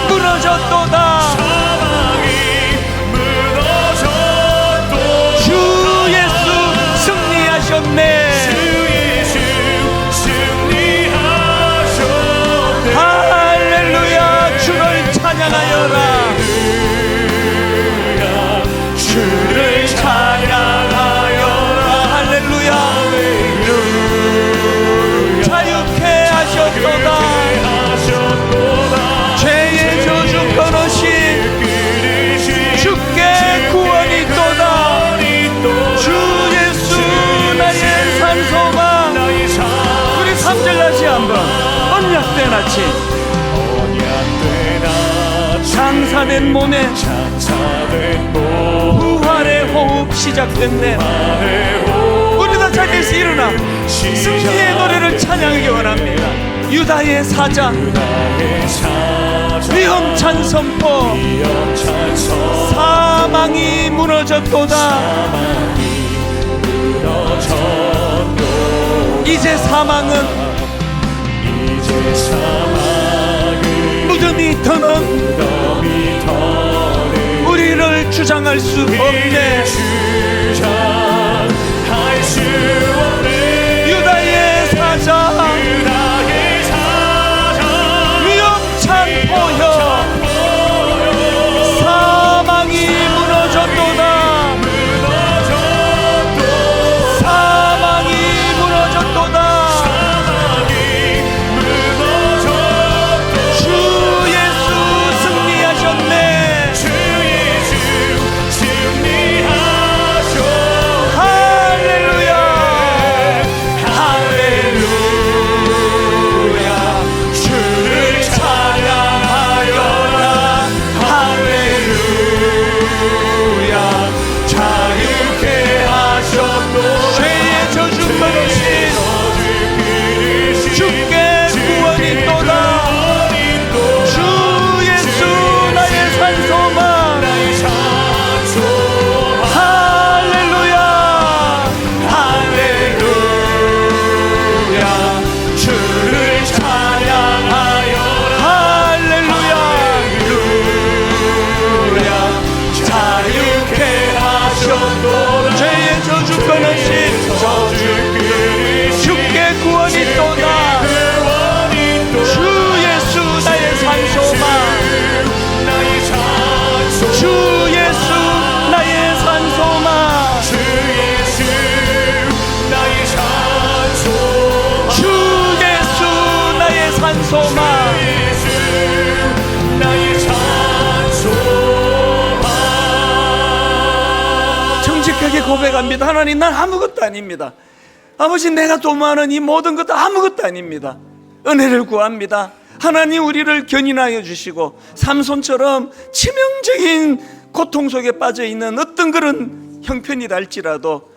무너졌도다. 사망이 무너졌도 주 예수 승리하셨네. 주 예수 승리하셨네. 할렐루야. 주를 찬양하여라. 주를 찬양하여라. 할렐루야. 자유케 하셨도다. 하셨도다. 죄의 저주 끊으신 주께 구원이 있도다. 주 예수 나의 산소망. 나의 우리 3절 다시 한번. 언약된 아침 언약된 아침 장사된 몸에 장사된 몸 부활의 호흡 시작됐네. 우리 다 자리에서 일어나 승리의 노래를 찬양하기 원합니다. 유다의 사자 나의 사자 위험찬 선포 위험찬 선 사망이 무너졌도다. 무너졌도 이제 사망은 이제 사망은 무덤이 더는 무덤이 더는 우리를 주장할 수 없네. 주장할 수 없네. 유다의 사자 유다의 사자 위험찬 포효 사망이 무너졌도다. 무너졌도 사망이 무너졌도다. 사망이 무너졌도 주 예수 승리하셨네. 주 예수 승리하셨네. 할렐루야. 할렐루야. 주를 찬양하여라. 할렐루야. 자유케 하셨도 죄의 저주 끊으신 주께 구원이 있도다. 주 예수 나의 산소망. 할렐루야. 할렐루야. 주를 찬양하여라. 할렐루야. 할렐루야. 자유케 하셨도다. 죄의 저주 끊으신 주께 구원이 있도다. 주 예수 나의 산소망. 주 예수 나의 산소망. 주 예수 나의 산소망. 정직하게 고백합니다. 하나님, 난 아무것도 아닙니다. 아버지, 내가 도모하는 이 모든 것도 아무것도 아닙니다. 은혜를 구합니다. 하나님, 우리를 견인하여 주시고 삼손처럼 치명적인 고통 속에 빠져있는 어떤 그런 형편이라 할지라도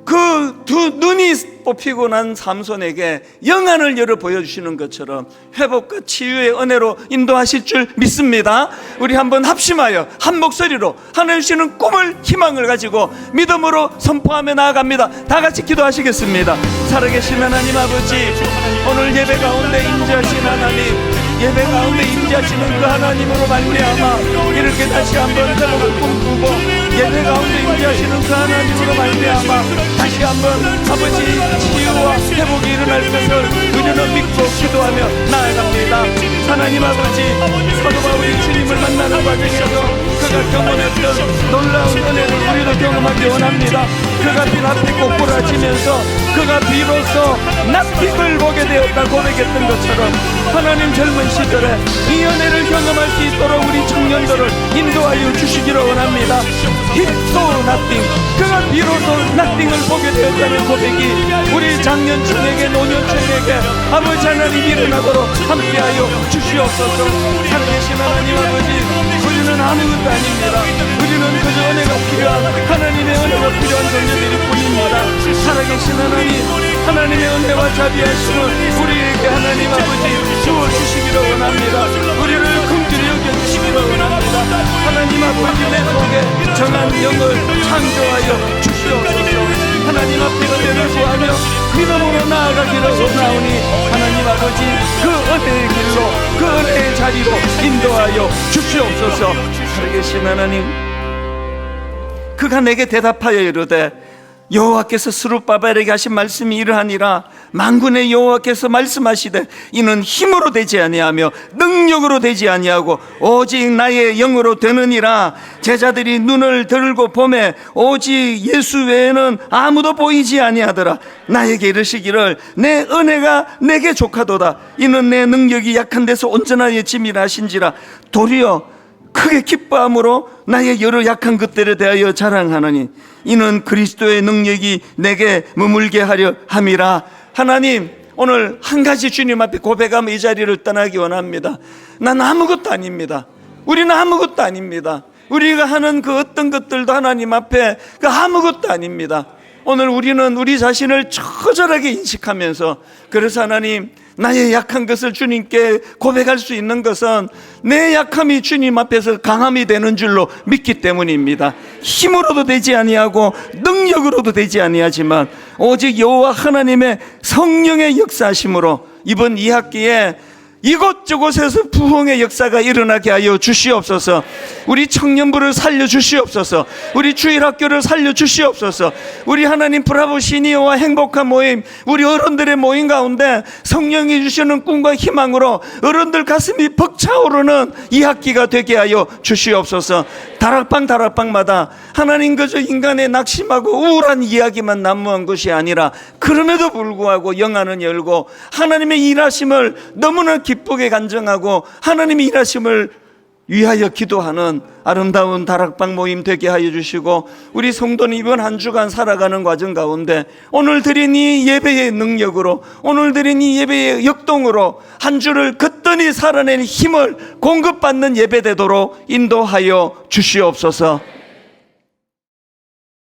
그 두 눈이 뽑히고 난 삼손에게 영안을 열어 보여주시는 것처럼 회복과 치유의 은혜로 인도하실 줄 믿습니다. 우리 한번 합심하여 한 목소리로 하나님 주시는 꿈을, 희망을 가지고 믿음으로 선포하며 나아갑니다. 다 같이 기도하시겠습니다. 살아계신 하나님 아버지, 오늘 예배 가운데 임재하신 하나님, 예배 가운데 임재하시는 그 하나님으로 말미암아 이렇게 다시 한번 회복을 꿈꾸고 예배 가운데 임재하시는 그 하나님으로 말미암아 다시 한번 아버지 치유와 회복이 일어날 것을 우리는 믿고 기도하며 나아갑니다. 하나님 아버지, 사도 바울이 주님을 만나는 과정에서 그가 경험했던 놀라운 은혜를 우리도 경험하기 원합니다. 그가 빈 앞에 꼬꾸라지면서 그가 비로소 납득을 보게 되었다 고백했던 것처럼 하나님 젊은 시절에 이 은혜를 경험할 수 있도록 우리 청년들을 인도하여 주시기를 원합니다. 힙소 납띵, 그가 비로소 납띵을 보게 되었다는 고백이 우리 장년층에게 노년층에게 아버지 하나님 일어나도록 함께하여 주시옵소서. 살아계신 하나님 아버지, 우리는 아무것도 아닙니다. 우리는 그저 은혜가 필요한 하나님의 은혜로 필요한 존재들일 뿐입니다. 살아계신 하나님, 하나님의 은혜와 자비하심을 우리에게 하나님 아버지 주어주시기를 원합니다. 우리를 긍휼히 여겨주시기를 원합니다. 하나님 아버지, 내 속에 정한 영을 창조하여 주시옵소서. 하나님 앞에 은혜를 구하며 믿음으로 나아가기를 원하오니 하나님 아버지, 그 은혜의 길로, 그 은혜의 자리로 인도하여 주시옵소서. 살아계신 하나님, 그가 내게 대답하여 이르되 여호와께서 스룹바벨에게 하신 말씀이 이러하니라. 만군의 여호와께서 말씀하시되 이는 힘으로 되지 아니하며 능력으로 되지 아니하고 오직 나의 영으로 되느니라. 제자들이 눈을 들고 보매 오직 예수 외에는 아무도 보이지 아니하더라. 나에게 이르시기를 내 은혜가 내게 족하도다. 이는 내 능력이 약한 데서 온전하여 짐이라 하신지라. 도리어 크게 기뻐함으로 나의 여러 약한 것들에 대하여 자랑하노니 이는 그리스도의 능력이 내게 머물게 하려 함이라. 하나님, 오늘 한 가지 주님 앞에 고백하며 이 자리를 떠나기 원합니다. 난 아무것도 아닙니다. 우리는 아무것도 아닙니다. 우리가 하는 그 어떤 것들도 하나님 앞에 그 아무것도 아닙니다. 오늘 우리는 우리 자신을 처절하게 인식하면서, 그래서 하나님, 나의 약한 것을 주님께 고백할 수 있는 것은 내 약함이 주님 앞에서 강함이 되는 줄로 믿기 때문입니다. 힘으로도 되지 아니하고 능력으로도 되지 아니하지만 오직 여호와 하나님의 성령의 역사하심으로 이번 2학기에 이곳저곳에서 부흥의 역사가 일어나게 하여 주시옵소서. 우리 청년부를 살려 주시옵소서. 우리 주일학교를 살려 주시옵소서. 우리 하나님 브라보 시니어와 행복한 모임, 우리 어른들의 모임 가운데 성령이 주시는 꿈과 희망으로 어른들 가슴이 벅차오르는 2학기가 되게 하여 주시옵소서. 다락방마다 하나님, 그저 인간의 낙심하고 우울한 이야기만 난무한 것이 아니라 그럼에도 불구하고 영안은 열고 하나님의 일하심을 너무나 기쁘게 간증하고 하나님의 일하심을 위하여 기도하는 아름다운 다락방 모임 되게 하여 주시고, 우리 성도는 이번 한 주간 살아가는 과정 가운데 오늘 드린 이 예배의 능력으로, 오늘 드린 이 예배의 역동으로 한 주를 거뜬히 살아낼 힘을 공급받는 예배 되도록 인도하여 주시옵소서.